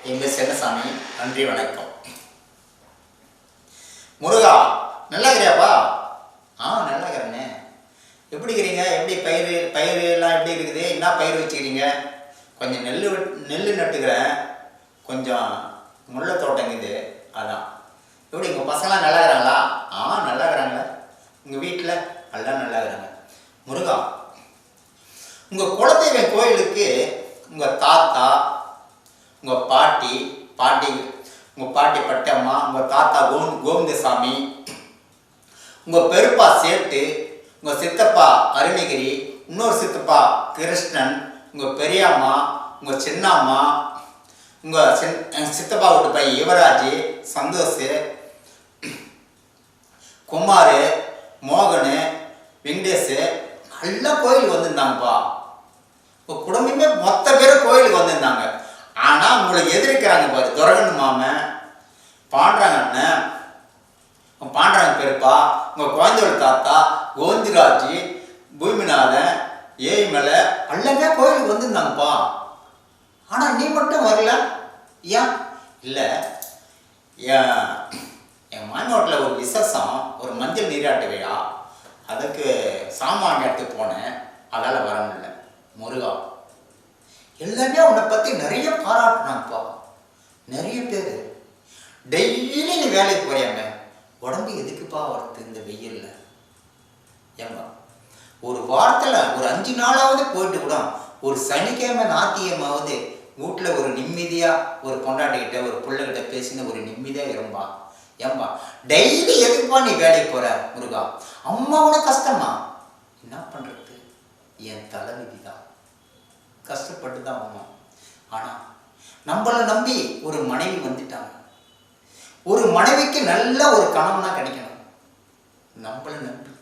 எங்கள் செல்லசாமி. நன்றி, வணக்கம். முருகா, நல்லா இருக்கிறியாப்பா? நல்லா இருக்கிறேண்ணே. எப்படி இருக்கிறீங்க? எப்படி பயிர் எல்லாம் எப்படி இருக்குது? என்ன பயிர் வச்சுக்கிறீங்க? கொஞ்சம் நெல் நட்டுக்கிறேன். கொஞ்சம் முல்லை தோட்டங்குது, அதான். எப்படி உங்கள் பசங்களாம் நல்லா இருக்கிறாங்களா? நல்லா இருக்கிறாங்களே. உங்கள் வீட்டில் எல்லாம் நல்லா இருக்கிறாங்க. முருகா, உங்கள் குலதெய்வம் கோயிலுக்கு உங்கள் தாத்தா, உங்கள் பாட்டி உங்கள் பாட்டி பட்டம்மா, உங்கள் தாத்தா கோவிந்தசாமி, உங்கள் பெருப்பா சேட்டு, உங்கள் சித்தப்பா அருணகிரி, இன்னொரு சித்தப்பா கிருஷ்ணன், உங்கள் பெரியம்மா, உங்கள் சின்னம்மா, உங்கள் சித்தப்பா வீட்டு பையன் யுவராஜ், சந்தோஷ், குமார், மோகன், வெங்கடேஷ் எல்லாம் கோயிலுக்கு வந்திருந்தாங்கப்பா. இப்போ குடும்பமே மொத்த பேரும் கோயிலுக்கு வந்திருந்தாங்க. ஆனால் உங்களுக்கு எதிர்க்கிறாங்க பாரு, துரகன் மாமன், பாண்டாங்க அண்ணன், பாண்டாங்க பெருப்பா, உங்கள் குழந்தையோட தாத்தா கோவிந்தராஜ், பூமிநாதன், ஏய்மலை எல்லாமே கோயிலுக்கு வந்திருந்தாங்கப்பா. ஆனால் நீ மட்டும் வரல, ஏன்? இல்லை, என் மாநிலத்தில் ஒரு விசேஷம், ஒரு மஞ்சள் நீராட்டு விழா, அதுக்கு சாமான் எடுத்து போனேன், அதால் வர முடியல. முருகா, எல்லாமே உன்னை பற்றி நிறைய பாராட்டினாங்கப்பா. நிறைய பேர் டெய்லி நீ வேலைக்கு போறியாம, உடம்பு எதுக்குப்பா வருது இந்த வெயில்ல? ஏம்பா, ஒரு வாரத்தில் ஒரு 5 நாளாவது போயிட்டு கூட ஒரு சனிக்கிழமை ஞாயிற்றுக்கிழமாவது வீட்டில் ஒரு நிம்மதியாக ஒரு பொண்டாட்டிக்கிட்ட ஒரு பிள்ளைகிட்ட பேசின ஒரு நிம்மதியாக இரும்பா. ஏம்பா, டெய்லி எதுக்குப்பா நீ வேலைக்கு போகிற? முருகா, அம்மாவோட கஷ்டமா? என்ன பண்ணுறது, என் தலைவிதி தான், கஷ்டப்பட்டு தான் ஆகணும். ஆனால் நம்மளை நம்பி ஒரு மனைவி வந்துட்டாங்க. ஒரு மனைவிக்கு நல்ல ஒரு கணவனாக கிடைக்கணும். நம்மளை நம்பி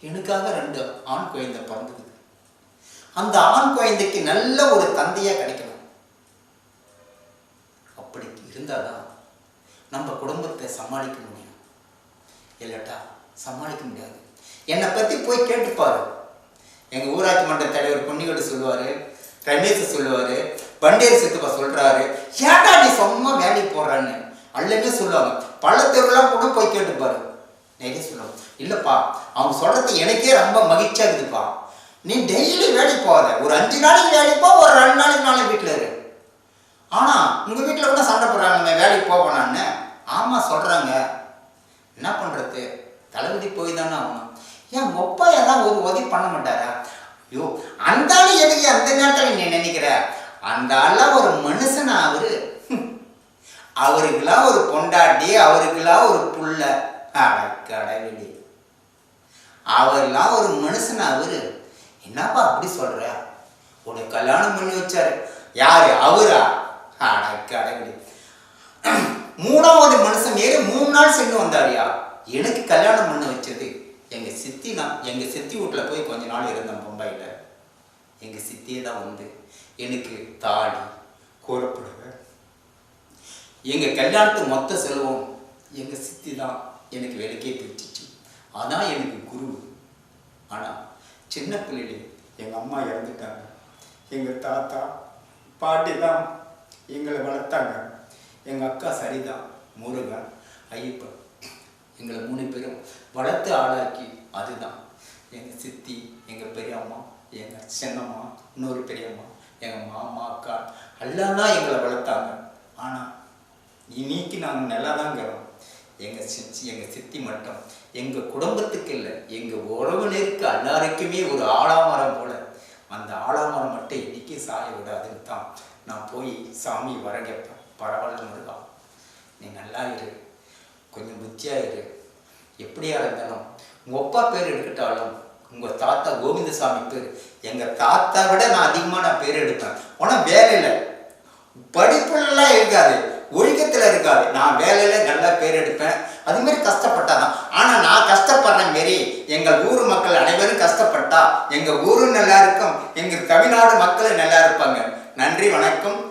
எனக்காக 2 ஆண் குழந்தை பிறந்தது. அந்த ஆண் குழந்தைக்கு நல்ல ஒரு தந்தையாக கிடைக்கணும். அப்படி இருந்தால் தான் நம்ம குடும்பத்தை சமாளிக்க முடியும். இல்லட்டா சமாளிக்க முடியாது. என்னை பற்றி போய் கேட்டுப்பாரு. எங்கள் ஊராட்சி மன்ற தலைவர் பொன்னிகோடு சொல்லுவார், ரமேஷ் சொல்லுவார், பண்டேரி சித்தப்பா சொல்கிறாரு, ஏன்டா நீ சும்மா வேலைக்கு போடுறான்னு அல்லமே சொல்லுவாங்க. பள்ளத்தெருலாம் கூட போய் கேட்டுப்பாரு, நிறைய சொல்லுவாங்க. இல்லைப்பா, அவங்க சொல்கிறது எனக்கே ரொம்ப மகிழ்ச்சியாக இருக்குதுப்பா. நீ டெய்லி வேலைக்கு போகாத, ஒரு 5 நாளைக்கு வேலைக்கு போ, ஒரு 2 நாளைக்கு வீட்டில் இரு. ஆனால் உங்கள் வீட்டில் கூட சண்டை போடுறாங்க, நம்ம வேலைக்கு போவேனான்னு. ஆமாம் சொல்கிறாங்க, என்ன பண்ணுறது, தளபதி போய் தானே ஆகணும். ஏன் ஒப்பா எல்லாம் ஒரு உதவி பண்ண மாட்டாரா? ஐயோ, அந்த ஆள் எதுக்கு அந்த நேரத்தில் நீ நினைக்கிற? அந்த ஆள்லாம் ஒரு மனுஷனா? அவருக்கெல்லாம் ஒரு பொண்டாட்டி, அவருக்கெல்லாம் ஒரு புள்ள, கடவுளே, அவரெல்லாம் ஒரு மனுஷனா? என்னப்பா அப்படி சொல்ற? உனக்கு கல்யாணம் பண்ணி வச்சாரு யாரு? அவரா? கடவுளே, 3வது மனுஷன் ஏறி 3 நாள் சென்று வந்தாரியா? எனக்கு கல்யாணம் பண்ண வச்சது எங்கள் சித்தி தான். எங்கள் சித்தி வீட்டில் போய் கொஞ்ச நாள் இருந்தேன் மும்பையில். எங்கள் சித்தியே தான் வந்து எனக்கு தாடி கோரப்படுவேன். எங்கள் கல்யாணத்துக்கு மொத்த செலவும் எங்கள் சித்தி தான் எனக்கு விலைக்கே பிரிச்சிச்சு. அதான் எனக்கு குரு. ஆனால் சின்ன பிள்ளையிலே எங்கள் அம்மா இறந்துட்டாங்க. எங்கள் தாத்தா பாட்டி தான் எங்களை வளர்த்தாங்க. எங்கள் அக்கா சரிதான், முருகன், ஐயப்பன், எங்களை 3 பேரும் வளர்த்து ஆளாக்கி. அதுதான் எங்கள் சித்தி, எங்கள் பெரியம்மா, எங்கள் சின்னம்மா, இன்னொரு பெரியம்மா, எங்கள் மாமா, அக்கா எல்லாம் தான் எங்களை வளர்த்தாங்க. ஆனால் இன்னைக்கு நாங்கள் நல்லா தான் இருக்கிறோம். எங்கள் சித்தி மட்டும் எங்கள் குடும்பத்துக்கு இல்லை, எங்கள் உறவினருக்கு எல்லாருக்குமே ஒரு ஆலாமரம் போல. அந்த ஆலாமரம் மட்டும் இன்னைக்கு சாய விடாதுன்னு தான் நான் போய் சாமி வர கேட்பேன். பரவாயில்ல முருகா, நீ நல்லா இரு, கொஞ்சம் புத்தியாக இரு. எப்படியா இருந்தாலும் உங்கள் அப்பா பேர் எடுத்துட்டாலும் உங்கள் தாத்தா கோவிந்தசாமி பேர், எங்கள் தாத்தா விட நான் அதிகமாக பேர் எடுப்பேன். ஆனால் வேலையில் படிப்புலாம் இருக்காது, ஒழுக்கத்தில் இருக்காது. நான் வேலையில் நல்லா பேர் எடுப்பேன். அதுமாரி கஷ்டப்பட்டாதான். ஆனால் நான் கஷ்டப்படுற மாரி எங்கள் ஊர் மக்கள் அனைவரும் கஷ்டப்பட்டா எங்கள் ஊரும் நல்லா இருக்கும், எங்கள் தமிழ்நாடு மக்களும் நல்லா இருப்பாங்க. நன்றி, வணக்கம்.